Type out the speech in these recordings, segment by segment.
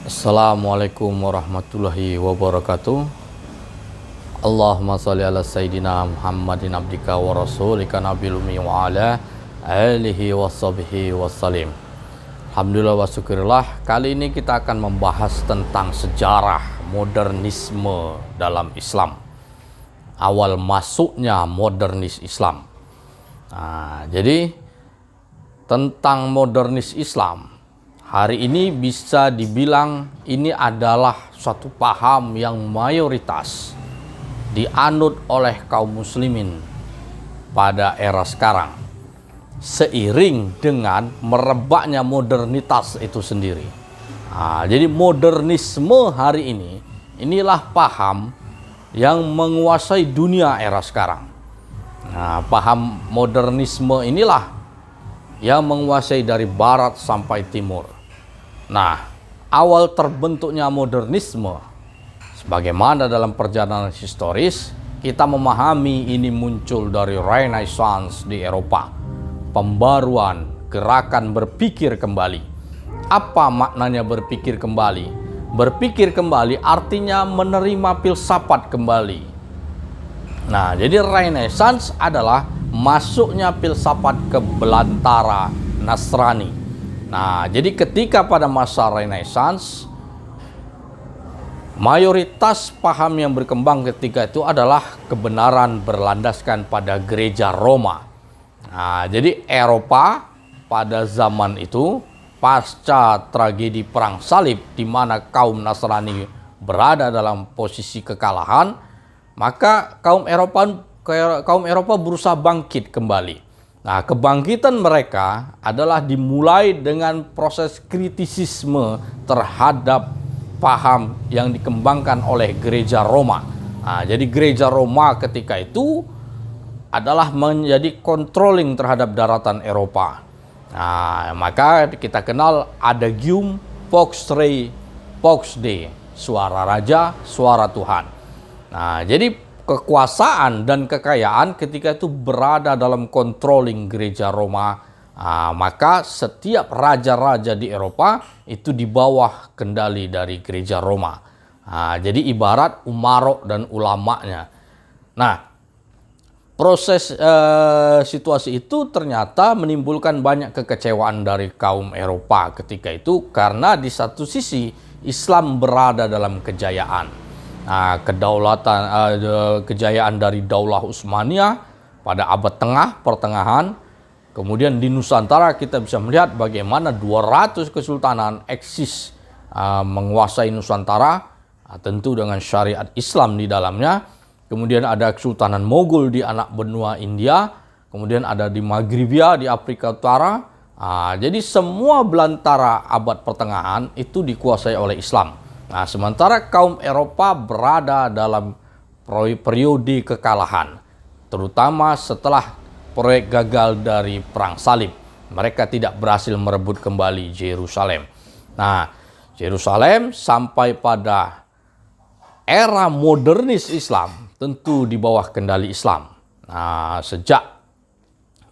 Assalamualaikum warahmatullahi wabarakatuh. Allahumma sholli ala sayyidina Muhammadin abdika wa rasulika nabil ummi wa ala alihi wa sahbihi wassalim. Alhamdulillah wa syukurillah. Kali ini kita akan membahas tentang sejarah modernisme dalam Islam. Awal masuknya modernis Islam. Jadi tentang modernis Islam, hari ini bisa dibilang ini adalah suatu paham yang mayoritas dianut oleh kaum muslimin pada era sekarang, seiring dengan merebaknya modernitas itu sendiri. Jadi modernisme hari ini, inilah paham yang menguasai dunia era sekarang. Paham modernisme inilah yang menguasai dari barat sampai timur. Awal terbentuknya modernisme, sebagaimana dalam perjalanan historis, kita memahami ini muncul dari Renaissance di Eropa. Pembaruan, gerakan berpikir kembali. Apa maknanya berpikir kembali? Berpikir kembali artinya menerima filsafat kembali. Jadi Renaissance adalah masuknya filsafat ke belantara Nasrani. Jadi ketika pada masa Renaissance, mayoritas paham yang berkembang ketika itu adalah kebenaran berlandaskan pada gereja Roma. Jadi Eropa pada zaman itu, pasca tragedi Perang Salib, di mana kaum Nasrani berada dalam posisi kekalahan, maka kaum Eropa berusaha bangkit kembali. Kebangkitan mereka adalah dimulai dengan proses kritisisme terhadap paham yang dikembangkan oleh gereja Roma. Jadi gereja Roma ketika itu adalah menjadi controlling terhadap daratan Eropa. Maka kita kenal Adagium Vox Rei Vox Dei, suara raja, suara Tuhan. Jadi kekuasaan dan kekayaan ketika itu berada dalam controlling gereja Roma. Maka setiap raja-raja di Eropa itu di bawah kendali dari gereja Roma. Jadi ibarat umarok dan ulamanya. Proses situasi itu ternyata menimbulkan banyak kekecewaan dari kaum Eropa ketika itu, karena di satu sisi Islam berada dalam kejayaan. Kejayaan dari Daulah Utsmaniyah pada abad pertengahan. Kemudian di Nusantara kita bisa melihat bagaimana 200 kesultanan eksis menguasai Nusantara, tentu dengan syariat Islam di dalamnya. Kemudian ada Kesultanan Mogul di anak benua India, kemudian ada di Maghribia di Afrika Utara. Jadi semua belantara abad pertengahan itu dikuasai oleh Islam. Sementara kaum Eropa berada dalam periode kekalahan, terutama setelah proyek gagal dari Perang Salib. Mereka tidak berhasil merebut kembali Yerusalem. Yerusalem sampai pada era modernis Islam tentu di bawah kendali Islam. Sejak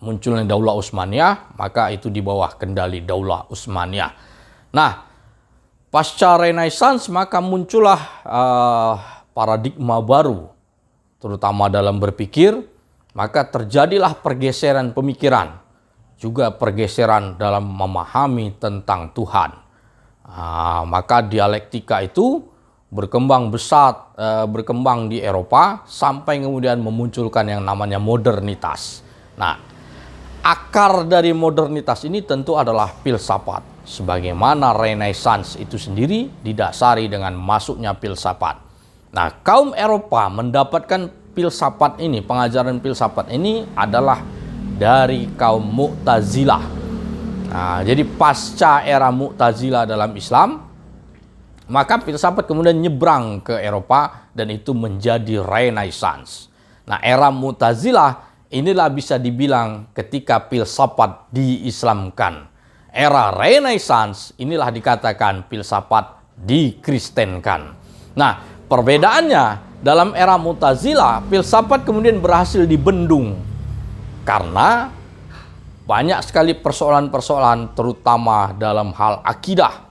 munculnya Daulah Utsmaniyah, maka itu di bawah kendali Daulah Utsmaniyah. Pasca Renaissance maka muncullah paradigma baru, terutama dalam berpikir. Maka terjadilah pergeseran pemikiran, juga pergeseran dalam memahami tentang Tuhan. Maka dialektika itu berkembang besar, berkembang di Eropa sampai kemudian memunculkan yang namanya modernitas. Akar dari modernitas ini tentu adalah filsafat, sebagaimana Renaissance itu sendiri didasari dengan masuknya filsafat. Kaum Eropa mendapatkan filsafat ini, pengajaran filsafat ini adalah dari kaum Mu'tazilah. Jadi pasca era Mu'tazilah dalam Islam, maka filsafat kemudian nyebrang ke Eropa dan itu menjadi Renaissance. Era Mu'tazilah inilah bisa dibilang ketika filsafat diislamkan. Era Renaissance inilah dikatakan filsafat dikristenkan. Perbedaannya, dalam era Mu'tazilah, filsafat kemudian berhasil dibendung karena banyak sekali persoalan-persoalan terutama dalam hal akidah.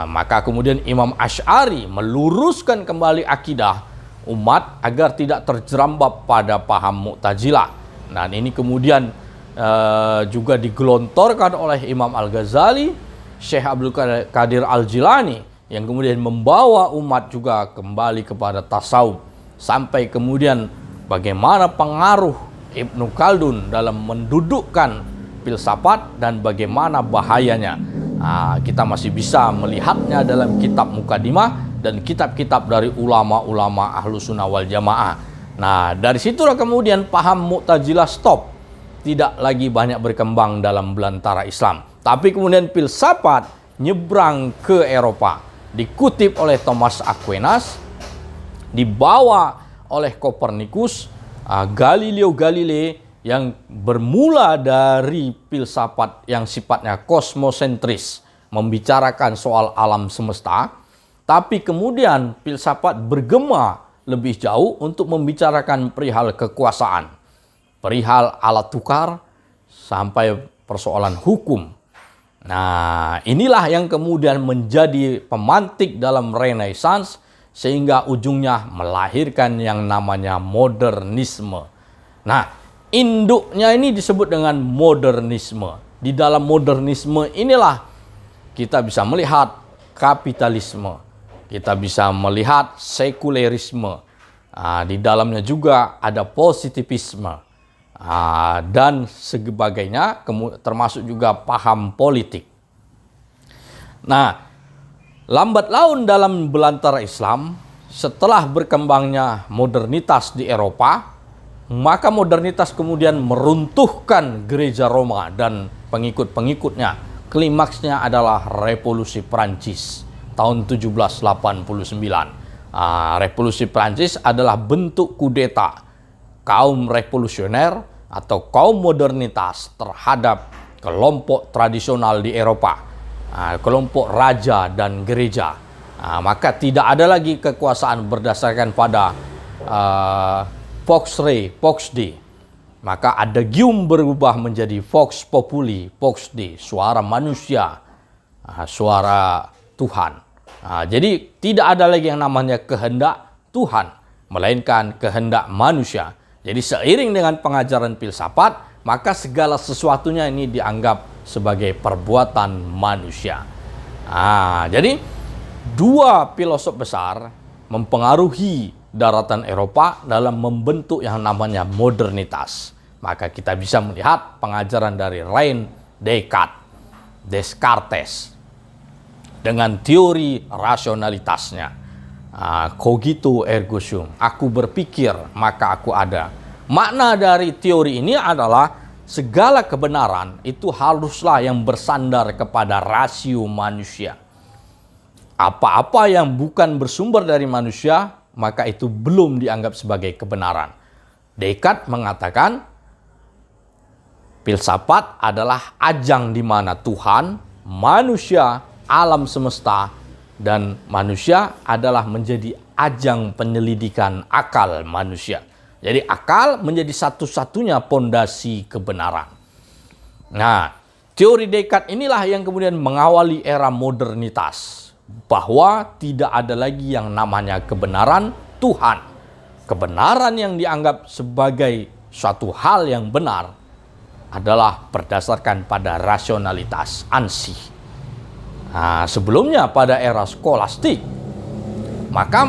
Maka kemudian Imam Asy'ari meluruskan kembali akidah umat agar tidak terjerambab pada paham Mu'tazilah. Dan ini kemudian juga digelontorkan oleh Imam Al-Ghazali, Syekh Abdul Qadir Al-Jilani, yang kemudian membawa umat juga kembali kepada tasawuf. Sampai kemudian bagaimana pengaruh Ibnu Khaldun dalam mendudukkan filsafat dan bagaimana bahayanya. Kita masih bisa melihatnya dalam kitab Muqaddimah dan kitab-kitab dari ulama-ulama Ahlus Sunnah wal Jamaah. Nah, dari situlah kemudian paham Mu'tazilah stop, tidak lagi banyak berkembang dalam belantara Islam. Tapi kemudian filsafat nyebrang ke Eropa, dikutip oleh Thomas Aquinas, dibawa oleh Kopernikus, Galileo Galilei, yang bermula dari filsafat yang sifatnya kosmosentris, membicarakan soal alam semesta, tapi kemudian filsafat bergema lebih jauh untuk membicarakan perihal kekuasaan, perihal alat tukar, sampai persoalan hukum. Nah, inilah yang kemudian menjadi pemantik dalam Renaissance, sehingga ujungnya melahirkan yang namanya modernisme. Nah, induknya ini disebut dengan modernisme. Di dalam modernisme inilah kita bisa melihat kapitalisme, kita bisa melihat sekulerisme. Di dalamnya juga ada positivisme dan sebagainya, termasuk juga paham politik. Nah, lambat laun dalam belantara Islam, setelah berkembangnya modernitas di Eropa, maka modernitas kemudian meruntuhkan gereja Roma dan pengikut-pengikutnya. Klimaksnya adalah revolusi Prancis tahun 1789. Revolusi Prancis adalah bentuk kudeta kaum revolusioner atau kaum modernitas terhadap kelompok tradisional di Eropa, kelompok raja dan gereja. Maka tidak ada lagi kekuasaan berdasarkan pada Vox Rei, Vox Dei. Maka adagium berubah menjadi Vox Populi, Vox Dei, suara manusia, suara Tuhan. Jadi tidak ada lagi yang namanya kehendak Tuhan, melainkan kehendak manusia. Jadi seiring dengan pengajaran filsafat, maka segala sesuatunya ini dianggap sebagai perbuatan manusia. Jadi dua filosof besar mempengaruhi daratan Eropa dalam membentuk yang namanya modernitas. Maka kita bisa melihat pengajaran dari René Descartes dengan teori rasionalitasnya. Cogito ergo sum, aku berpikir maka aku ada. Makna dari teori ini adalah segala kebenaran itu haruslah yang bersandar kepada rasio manusia. Apa-apa yang bukan bersumber dari manusia, maka itu belum dianggap sebagai kebenaran. Descartes mengatakan filsafat adalah ajang di mana Tuhan, manusia, alam semesta, dan manusia adalah menjadi ajang penyelidikan akal manusia. Jadi akal menjadi satu-satunya pondasi kebenaran. Nah, teori Descartes inilah yang kemudian mengawali era modernitas, bahwa tidak ada lagi yang namanya kebenaran Tuhan. Kebenaran yang dianggap sebagai suatu hal yang benar adalah berdasarkan pada rasionalitas, ansih. Sebelumnya pada era skolastik, maka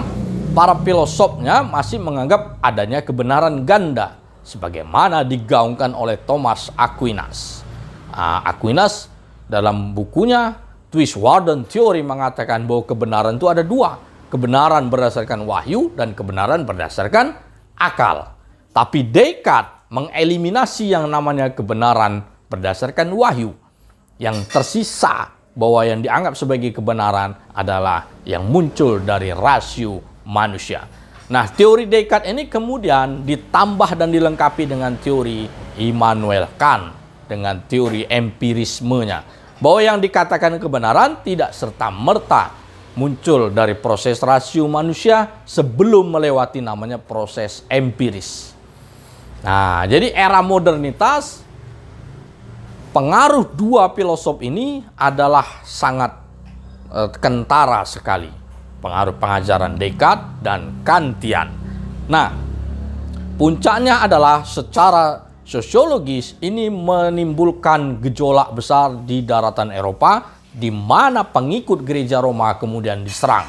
para filosofnya masih menganggap adanya kebenaran ganda, sebagaimana digaungkan oleh Thomas Aquinas. Aquinas dalam bukunya Twiswarden Theory mengatakan bahwa kebenaran itu ada dua. Kebenaran berdasarkan wahyu dan kebenaran berdasarkan akal. Tapi Descartes mengeliminasi yang namanya kebenaran berdasarkan wahyu. Yang tersisa bahwa yang dianggap sebagai kebenaran adalah yang muncul dari rasio manusia. Nah, teori Descartes ini kemudian ditambah dan dilengkapi dengan teori Immanuel Kant dengan teori empirismenya. Bahwa yang dikatakan kebenaran tidak serta-merta muncul dari proses rasio manusia sebelum melewati namanya proses empiris. Nah, jadi era modernitas, pengaruh dua filosof ini adalah sangat kentara sekali. Pengaruh pengajaran Descartes dan Kantian. Nah, puncaknya adalah secara sosiologis ini menimbulkan gejolak besar di daratan Eropa, di mana pengikut gereja Roma kemudian diserang.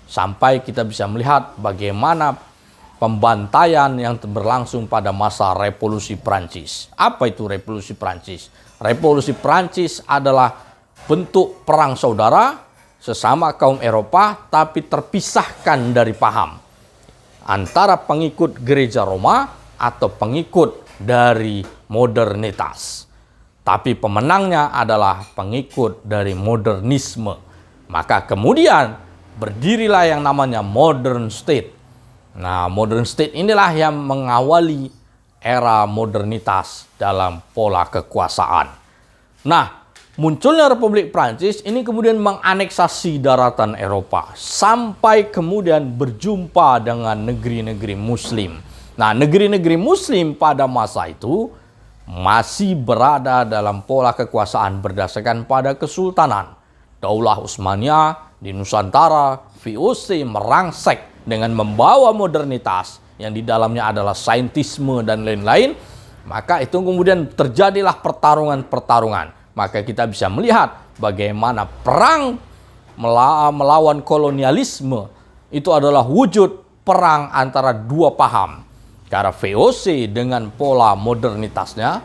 Sampai kita bisa melihat bagaimana pembantaian yang berlangsung pada masa Revolusi Prancis. Apa itu Revolusi Prancis? Revolusi Prancis adalah bentuk perang saudara sesama kaum Eropa, tapi terpisahkan dari paham antara pengikut gereja Roma atau pengikut dari modernitas. Tapi pemenangnya adalah pengikut dari modernisme. Maka kemudian berdirilah yang namanya modern state. Nah, modern state inilah yang mengawali era modernitas dalam pola kekuasaan. Nah, munculnya Republik Prancis ini kemudian menganeksasi daratan Eropa sampai kemudian berjumpa dengan negeri-negeri Muslim. Nah, negeri-negeri Muslim pada masa itu masih berada dalam pola kekuasaan berdasarkan pada kesultanan. Daulah Utsmaniyah di Nusantara, VOC merangsek dengan membawa modernitas yang di dalamnya adalah saintisme dan lain-lain. Maka itu kemudian terjadilah pertarungan-pertarungan. Maka kita bisa melihat bagaimana perang melawan kolonialisme itu adalah wujud perang antara dua paham. Karena VOC dengan pola modernitasnya,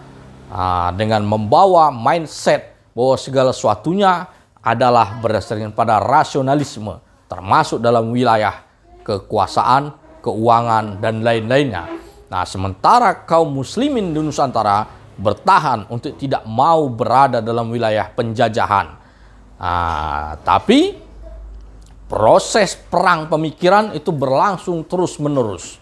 dengan membawa mindset bahwa segala sesuatunya adalah berdasarkan pada rasionalisme, termasuk dalam wilayah kekuasaan, keuangan, dan lain-lainnya. Nah, sementara kaum muslimin di Nusantara bertahan untuk tidak mau berada dalam wilayah penjajahan. Tapi proses perang pemikiran itu berlangsung terus-menerus.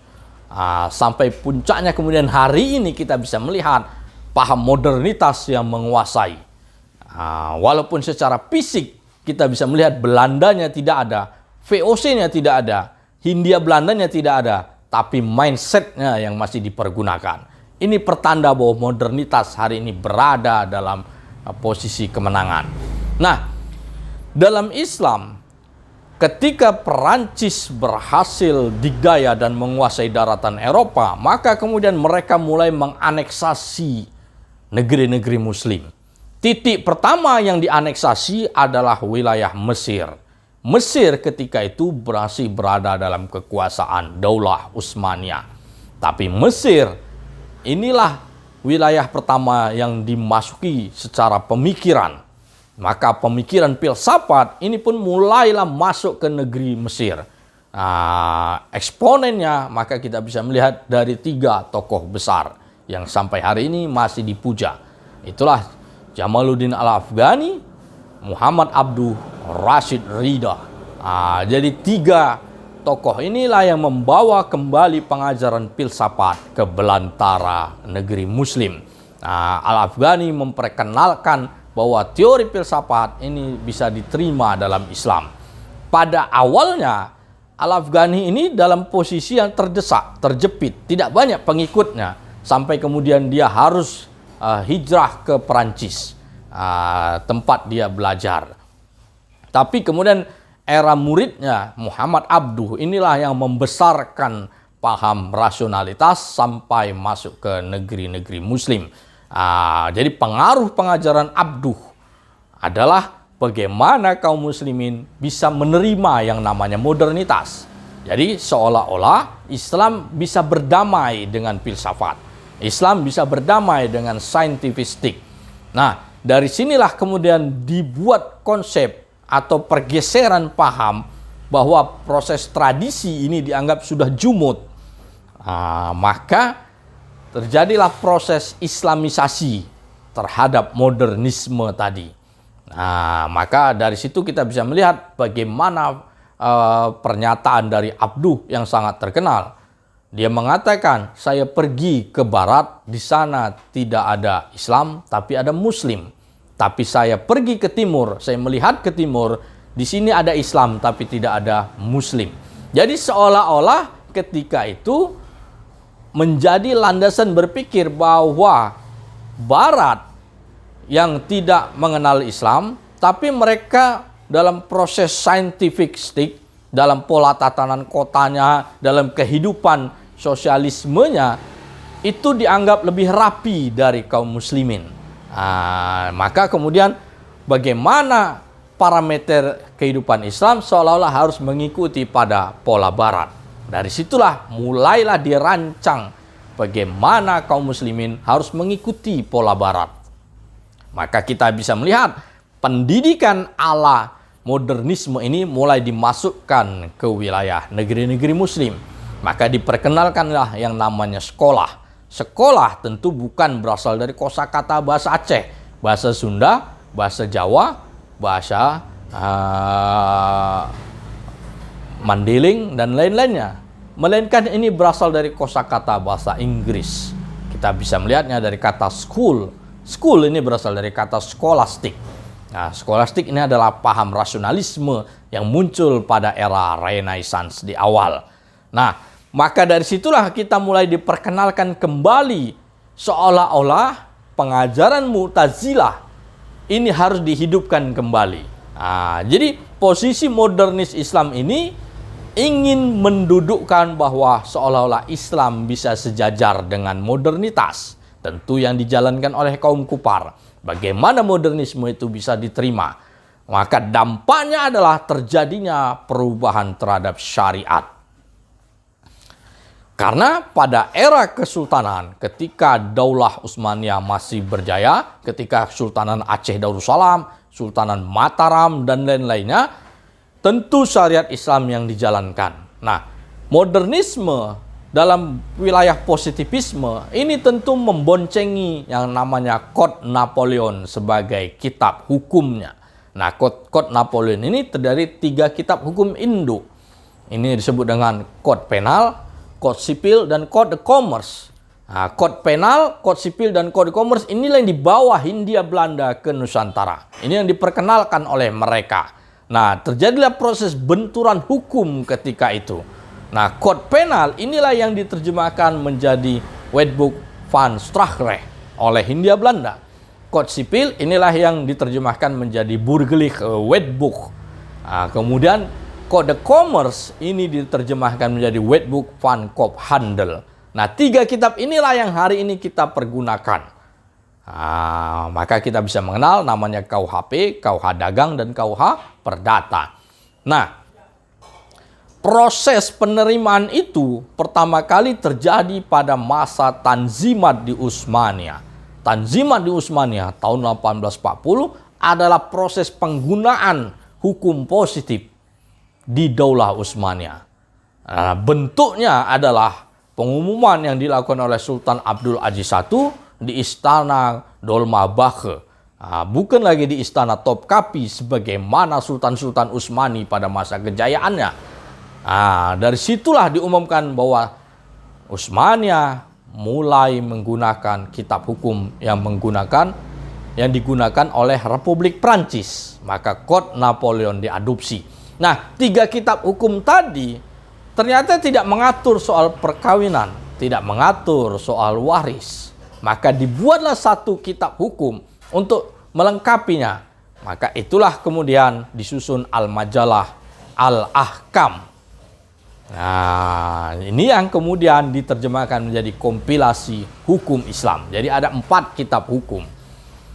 Sampai puncaknya kemudian hari ini kita bisa melihat paham modernitas yang menguasai. Walaupun secara fisik kita bisa melihat Belandanya tidak ada, VOC-nya tidak ada, Hindia Belandanya tidak ada, tapi mindset-nya yang masih dipergunakan. Ini pertanda bahwa modernitas hari ini berada dalam posisi kemenangan. Nah, dalam Islam, ketika Perancis berhasil digdaya dan menguasai daratan Eropa, maka kemudian mereka mulai menganeksasi negeri-negeri Muslim. Titik pertama yang dianeksasi adalah wilayah Mesir. Mesir ketika itu masih berada dalam kekuasaan Daulah Utsmaniyah. Tapi Mesir inilah wilayah pertama yang dimasuki secara pemikiran. Maka pemikiran filsafat ini pun mulailah masuk ke negeri Mesir. Eksponennya maka kita bisa melihat dari 3 tokoh besar yang sampai hari ini masih dipuja. Itulah Jamaluddin Al-Afghani, Muhammad Abduh, Rashid Ridha. Jadi 3 tokoh inilah yang membawa kembali pengajaran filsafat ke belantara negeri Muslim. Al-Afghani memperkenalkan bahwa teori filsafat ini bisa diterima dalam Islam. Pada awalnya, Al-Afghani ini dalam posisi yang terdesak, terjepit, tidak banyak pengikutnya, sampai kemudian dia harus hijrah ke Perancis, tempat dia belajar. Tapi kemudian era muridnya Muhammad Abduh inilah yang membesarkan paham rasionalitas sampai masuk ke negeri-negeri Muslim. Jadi pengaruh pengajaran Abduh adalah bagaimana kaum muslimin bisa menerima yang namanya modernitas. Jadi seolah-olah Islam bisa berdamai dengan filsafat. Islam bisa berdamai dengan scientific. Nah, dari sinilah kemudian dibuat konsep atau pergeseran paham bahwa proses tradisi ini dianggap sudah jumud. Maka terjadilah proses islamisasi terhadap modernisme tadi. Maka dari situ kita bisa melihat bagaimana pernyataan dari Abduh yang sangat terkenal. Dia mengatakan, saya pergi ke barat, di sana tidak ada Islam, tapi ada Muslim. Tapi saya pergi ke timur, saya melihat ke timur, di sini ada Islam, tapi tidak ada Muslim. Jadi seolah-olah ketika itu menjadi landasan berpikir bahwa Barat yang tidak mengenal Islam, tapi mereka dalam proses scientific, dalam pola tatanan kotanya, dalam kehidupan sosialismenya, itu dianggap lebih rapi dari kaum muslimin. Maka kemudian bagaimana parameter kehidupan Islam seolah-olah harus mengikuti pada pola barat. Dari situlah mulailah dirancang bagaimana kaum muslimin harus mengikuti pola barat. Maka kita bisa melihat pendidikan ala modernisme ini mulai dimasukkan ke wilayah negeri-negeri muslim. Maka diperkenalkanlah yang namanya sekolah. Sekolah tentu bukan berasal dari kosakata bahasa Aceh, bahasa Sunda, bahasa Jawa, bahasa Mandiling, dan lain-lainnya. Melainkan ini berasal dari kosakata bahasa Inggris. Kita bisa melihatnya dari kata school. School ini berasal dari kata scholastic. Nah, scholastic ini adalah paham rasionalisme yang muncul pada era Renaissance di awal. Nah, maka dari situlah kita mulai diperkenalkan kembali seolah-olah pengajaran Mu'tazilah ini harus dihidupkan kembali. Jadi posisi modernis Islam ini ingin mendudukkan bahwa seolah-olah Islam bisa sejajar dengan modernitas. Tentu yang dijalankan oleh kaum kufar. Bagaimana modernisme itu bisa diterima? Maka dampaknya adalah terjadinya perubahan terhadap syariat. Karena pada era kesultanan, ketika Daulah Utsmaniyah masih berjaya, ketika Sultanan Aceh Darussalam, Sultanan Mataram, dan lain-lainnya, tentu syariat Islam yang dijalankan. Nah, modernisme dalam wilayah positivisme ini tentu memboncengi yang namanya Code Napoleon sebagai kitab hukumnya. Nah, Code Napoleon ini terdiri 3 kitab hukum induk. Ini disebut dengan Code Penal, Code Sipil, dan Code Commerce. Nah, Code Penal, Code Sipil, dan Code Commerce inilah yang dibawa Hindia Belanda ke Nusantara. Ini yang diperkenalkan oleh mereka. Nah, terjadilah proses benturan hukum ketika itu. Nah, Code Penal inilah yang diterjemahkan menjadi Wetboek van Strafrecht oleh Hindia Belanda. Code Sipil inilah yang diterjemahkan menjadi Burgerlijk Wetboek. Nah, kemudian Code Commerce ini diterjemahkan menjadi Wetboek van Koophandel. Nah, 3 kitab inilah yang hari ini kita pergunakan. Maka kita bisa mengenal namanya KUHP, KUH Dagang, dan KUH Perdata. Nah, proses penerimaan itu pertama kali terjadi pada masa Tanzimat di Utsmaniyah. Tanzimat di Utsmaniyah tahun 1840 adalah proses penggunaan hukum positif di Daulah Utsmaniyah. Bentuknya adalah pengumuman yang dilakukan oleh Sultan Abdul Aziz I di Istana Dolmabahce. Bukan lagi di Istana Topkapi sebagaimana Sultan-Sultan Utsmani pada masa kejayaannya. Dari situlah diumumkan bahwa Utsmaniyah mulai menggunakan kitab hukum yang digunakan oleh Republik Prancis. Maka Code Napoleon diadopsi. Nah, 3 kitab hukum tadi ternyata tidak mengatur soal perkawinan, tidak mengatur soal waris. Maka dibuatlah 1 kitab hukum untuk melengkapinya. Maka itulah kemudian disusun Al-Majalah Al-Ahkam. Nah, ini yang kemudian diterjemahkan menjadi kompilasi hukum Islam. Jadi ada 4 kitab hukum.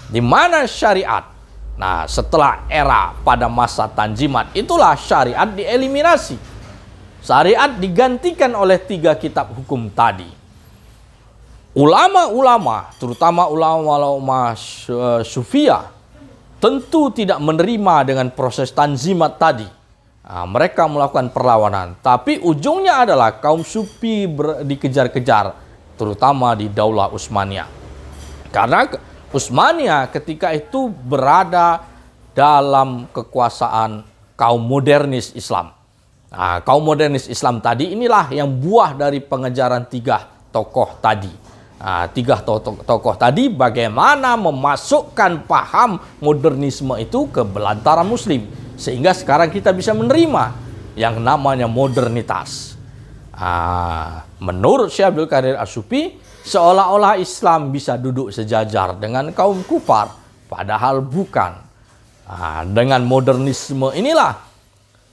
Di mana syariat? Nah, setelah era pada masa Tanzimat, itulah syariat dieliminasi. Syariat digantikan oleh 3 kitab hukum tadi. Ulama-ulama, terutama ulama-ulama Sufiyah, tentu tidak menerima dengan proses Tanzimat tadi. Mereka melakukan perlawanan, tapi ujungnya adalah kaum Sufi dikejar-kejar, terutama di Daulah Utsmaniyah. Karena Utsmaniyah ketika itu berada dalam kekuasaan kaum modernis Islam. Kaum modernis Islam tadi inilah yang buah dari pengejaran 3 tokoh tadi. 3 tokoh tadi bagaimana memasukkan paham modernisme itu ke belantara muslim. Sehingga sekarang kita bisa menerima yang namanya modernitas. Menurut Syekh Abdul Qadir As-Sufi, seolah-olah Islam bisa duduk sejajar dengan kaum kufar. Padahal bukan. Nah, dengan modernisme inilah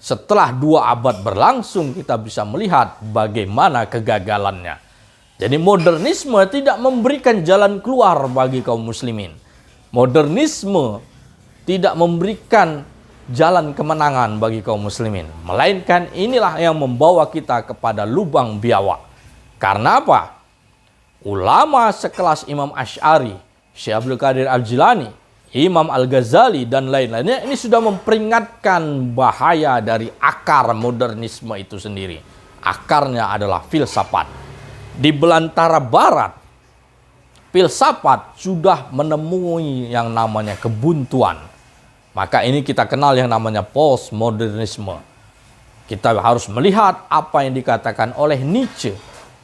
setelah 2 abad berlangsung kita bisa melihat bagaimana kegagalannya. Jadi modernisme tidak memberikan jalan keluar bagi kaum muslimin. Modernisme tidak memberikan jalan kemenangan bagi kaum muslimin. Melainkan inilah yang membawa kita kepada lubang biawak. Karena apa? Ulama sekelas Imam Asy'ari, Syekh Abdul Qadir Al-Jilani, Imam Al-Ghazali, dan lain-lainnya ini sudah memperingatkan bahaya dari akar modernisme itu sendiri. Akarnya adalah filsafat. Di belantara barat, filsafat sudah menemui yang namanya kebuntuan. Maka ini kita kenal yang namanya postmodernisme. Kita harus melihat apa yang dikatakan oleh Nietzsche.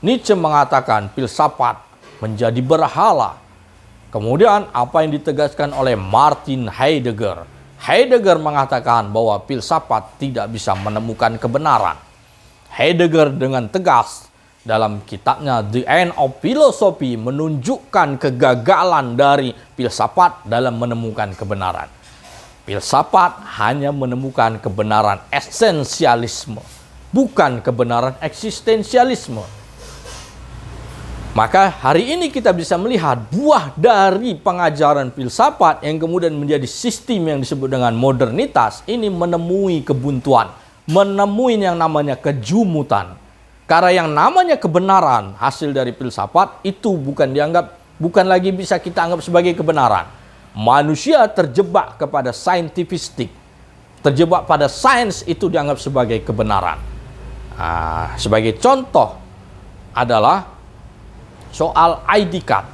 Nietzsche mengatakan filsafat menjadi berhala. Kemudian apa yang ditegaskan oleh Martin Heidegger. Heidegger mengatakan bahwa filsafat tidak bisa menemukan kebenaran. Heidegger dengan tegas dalam kitabnya The End of Philosophy menunjukkan kegagalan dari filsafat dalam menemukan kebenaran. Filsafat hanya menemukan kebenaran esensialisme, bukan kebenaran eksistensialisme. Maka hari ini kita bisa melihat buah dari pengajaran filsafat yang kemudian menjadi sistem yang disebut dengan modernitas ini menemui kebuntuan, menemui yang namanya kejumutan. Karena yang namanya kebenaran hasil dari filsafat itu bukan lagi bisa kita anggap sebagai kebenaran. Manusia terjebak kepada scientific, terjebak pada sains itu dianggap sebagai kebenaran. Sebagai contoh adalah soal ID card.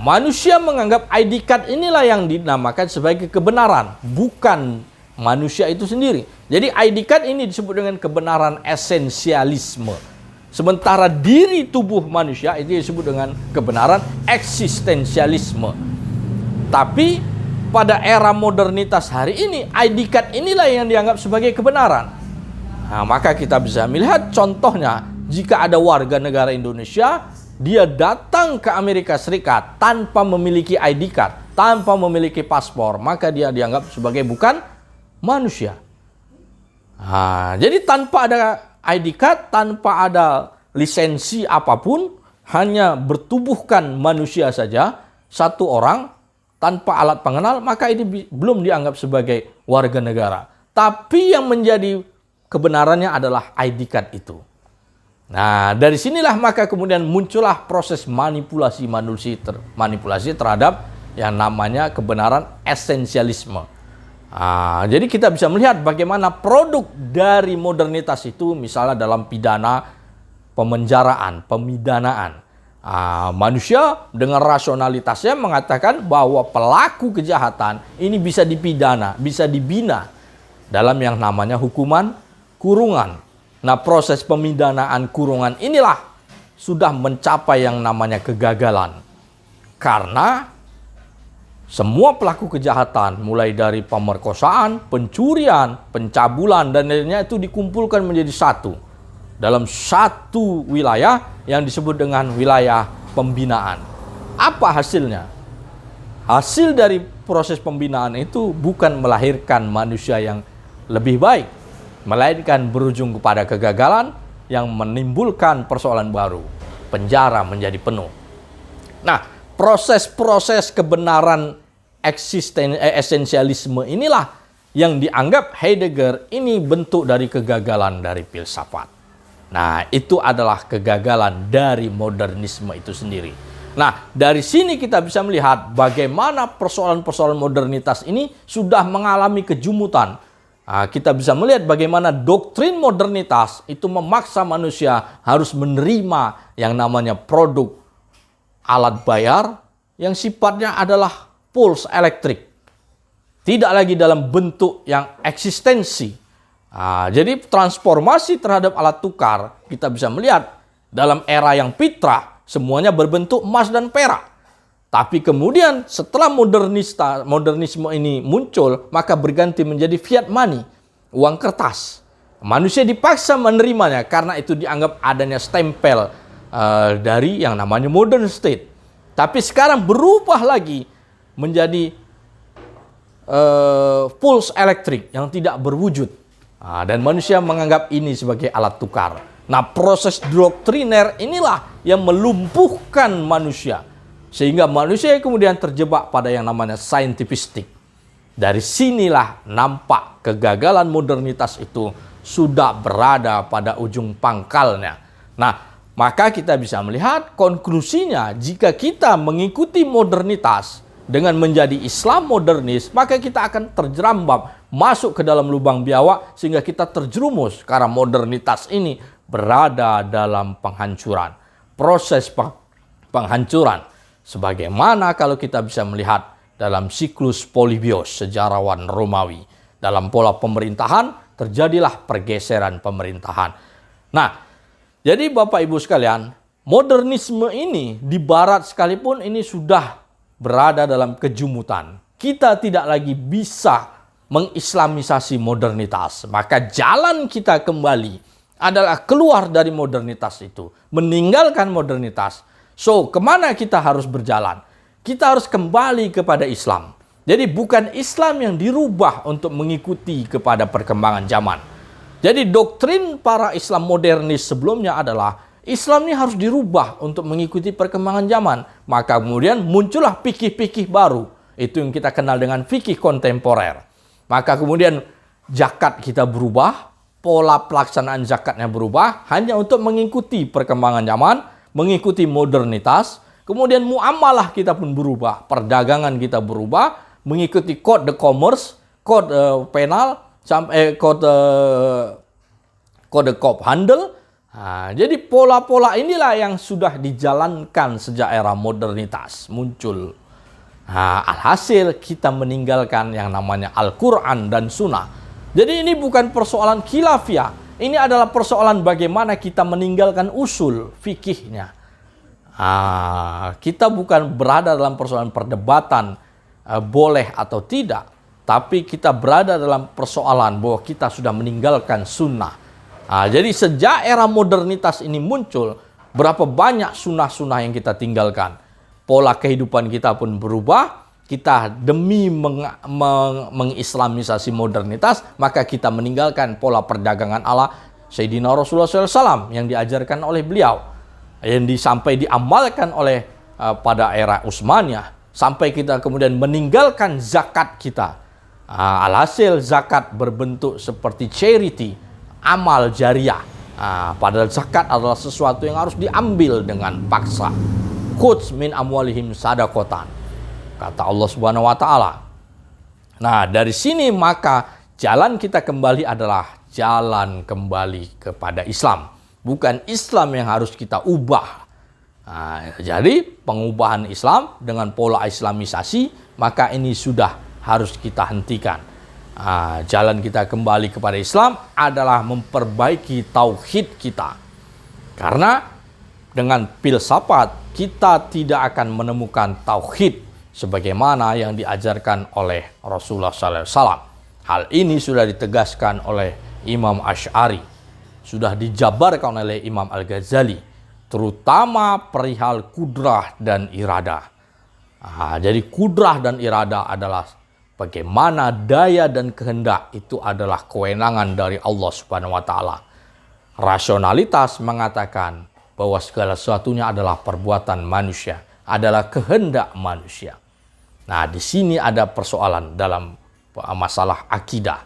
Manusia menganggap ID card inilah yang dinamakan sebagai kebenaran, bukan manusia itu sendiri. Jadi ID card ini disebut dengan kebenaran esensialisme. Sementara diri tubuh manusia itu disebut dengan kebenaran eksistensialisme. Tapi pada era modernitas hari ini, ID card inilah yang dianggap sebagai kebenaran. Maka kita bisa melihat contohnya, jika ada warga negara Indonesia, dia datang ke Amerika Serikat tanpa memiliki ID card, tanpa memiliki paspor, maka dia dianggap sebagai bukan manusia. Jadi tanpa ada ID card, tanpa ada lisensi apapun, hanya bertubuhkan manusia saja, satu orang tanpa alat pengenal, maka ini belum dianggap sebagai warga negara. Tapi yang menjadi kebenarannya adalah ID card itu. Nah, dari sinilah maka kemudian muncullah proses manipulasi terhadap yang namanya kebenaran esensialisme. Jadi kita bisa melihat bagaimana produk dari modernitas itu misalnya dalam pidana, pemenjaraan, pemidanaan. Manusia dengan rasionalitasnya mengatakan bahwa pelaku kejahatan ini bisa dipidana, bisa dibina dalam yang namanya hukuman kurungan. Nah, proses pemidanaan kurungan inilah sudah mencapai yang namanya kegagalan. Karena semua pelaku kejahatan mulai dari pemerkosaan, pencurian, pencabulan, dan lainnya itu dikumpulkan menjadi satu. Dalam satu wilayah yang disebut dengan wilayah pembinaan. Apa hasilnya? Hasil dari proses pembinaan itu bukan melahirkan manusia yang lebih baik, melainkan berujung kepada kegagalan yang menimbulkan persoalan baru. Penjara menjadi penuh. Nah, proses-proses kebenaran esensialisme inilah yang dianggap Heidegger ini bentuk dari kegagalan dari filsafat. Nah, itu adalah kegagalan dari modernisme itu sendiri. Nah, dari sini kita bisa melihat bagaimana persoalan-persoalan modernitas ini sudah mengalami kejumutan. Kita bisa melihat bagaimana doktrin modernitas itu memaksa manusia harus menerima yang namanya produk alat bayar yang sifatnya adalah pulse elektrik. Tidak lagi dalam bentuk yang eksistensi. Jadi transformasi terhadap alat tukar kita bisa melihat dalam era yang fitrah semuanya berbentuk emas dan perak. Tapi kemudian setelah modernisme ini muncul, maka berganti menjadi fiat money, uang kertas. Manusia dipaksa menerimanya karena itu dianggap adanya stempel dari yang namanya modern state. Tapi sekarang berubah lagi menjadi pulse elektrik yang tidak berwujud. Nah, dan manusia menganggap ini sebagai alat tukar. Nah, proses doktriner inilah yang melumpuhkan manusia. Sehingga manusia kemudian terjebak pada yang namanya scientific. Dari sinilah nampak kegagalan modernitas itu sudah berada pada ujung pangkalnya. Nah, maka kita bisa melihat konklusinya, jika kita mengikuti modernitas dengan menjadi Islam modernis, maka kita akan terjerambab masuk ke dalam lubang biawak sehingga kita terjerumus karena modernitas ini berada dalam penghancuran. Proses penghancuran. Sebagaimana kalau kita bisa melihat dalam siklus Polybios, sejarawan Romawi. Dalam pola pemerintahan, terjadilah pergeseran pemerintahan. Nah, jadi Bapak Ibu sekalian, modernisme ini di barat sekalipun ini sudah berada dalam kejumutan. Kita tidak lagi bisa mengislamisasi modernitas. Maka jalan kita kembali adalah keluar dari modernitas itu. Meninggalkan modernitas. So, kemana kita harus berjalan? Kita harus kembali kepada Islam. Jadi bukan Islam yang dirubah untuk mengikuti kepada perkembangan zaman. Jadi doktrin para Islam modernis sebelumnya adalah Islam ini harus dirubah untuk mengikuti perkembangan zaman. Maka kemudian muncullah fikih-fikih baru. Itu yang kita kenal dengan fikih kontemporer. Maka kemudian zakat kita berubah, pola pelaksanaan zakatnya berubah hanya untuk mengikuti perkembangan zaman, mengikuti modernitas. Kemudian muamalah kita pun berubah, perdagangan kita berubah, mengikuti kode commerce, kode penal, sampai kode handel. Nah, jadi pola-pola inilah yang sudah dijalankan sejak era modernitas muncul. Nah, alhasil kita meninggalkan yang namanya Al-Quran dan Sunnah. Jadi ini bukan persoalan khilafiyah, ini adalah persoalan bagaimana kita meninggalkan usul fikihnya. Kita bukan berada dalam persoalan perdebatan boleh atau tidak, tapi kita berada dalam persoalan bahwa kita sudah meninggalkan sunnah. Jadi sejak era modernitas ini muncul, berapa banyak sunnah-sunnah yang kita tinggalkan. Pola kehidupan kita pun berubah. Kita demi mengislamisasi modernitas, maka kita meninggalkan pola perdagangan ala Sayyidina Rasulullah SAW yang diajarkan oleh beliau. Yang sampai diamalkan oleh pada era Utsmaniyah, sampai kita kemudian meninggalkan zakat kita. Alhasil zakat berbentuk seperti charity, amal jariah. Padahal zakat adalah sesuatu yang harus diambil dengan paksa. Khudz min amwalihim sadaqatan, kata Allah Subhanahu wa taala. Nah, dari sini maka jalan kita kembali adalah jalan kembali kepada Islam. Bukan Islam yang harus kita ubah. Jadi pengubahan Islam dengan pola islamisasi, maka ini sudah harus kita hentikan. Jalan kita kembali kepada Islam adalah memperbaiki tauhid kita. Karena dengan filsafat kita tidak akan menemukan tauhid sebagaimana yang diajarkan oleh Rasulullah SAW. Hal ini sudah ditegaskan oleh Imam Asy'ari. Sudah dijabarkan oleh Imam Al-Ghazali, terutama perihal kudrah dan iradah. Jadi kudrah dan iradah adalah bagaimana daya dan kehendak itu adalah kewenangan dari Allah Subhanahu wa taala. Rasionalitas mengatakan bahwa segala sesuatunya adalah perbuatan manusia, adalah kehendak manusia. Nah, di sini ada persoalan dalam masalah akidah,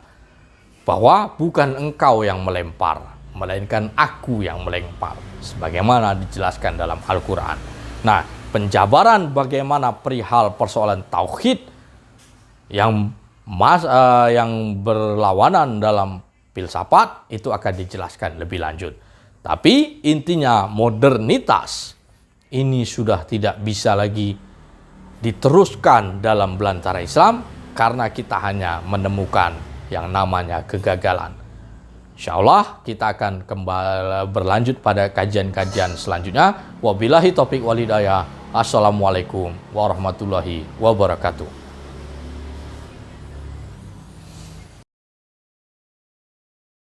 bahwa bukan engkau yang melempar, melainkan aku yang melempar, sebagaimana dijelaskan dalam Al-Quran. Nah, penjabaran bagaimana perihal persoalan tauhid yang berlawanan dalam filsafat itu akan dijelaskan lebih lanjut. Tapi intinya modernitas ini sudah tidak bisa lagi diteruskan dalam belantara Islam karena kita hanya menemukan yang namanya kegagalan. Insya Allah kita akan kembali berlanjut pada kajian-kajian selanjutnya. Wabillahi taufiq wal hidayah. Assalamualaikum warahmatullahi wabarakatuh.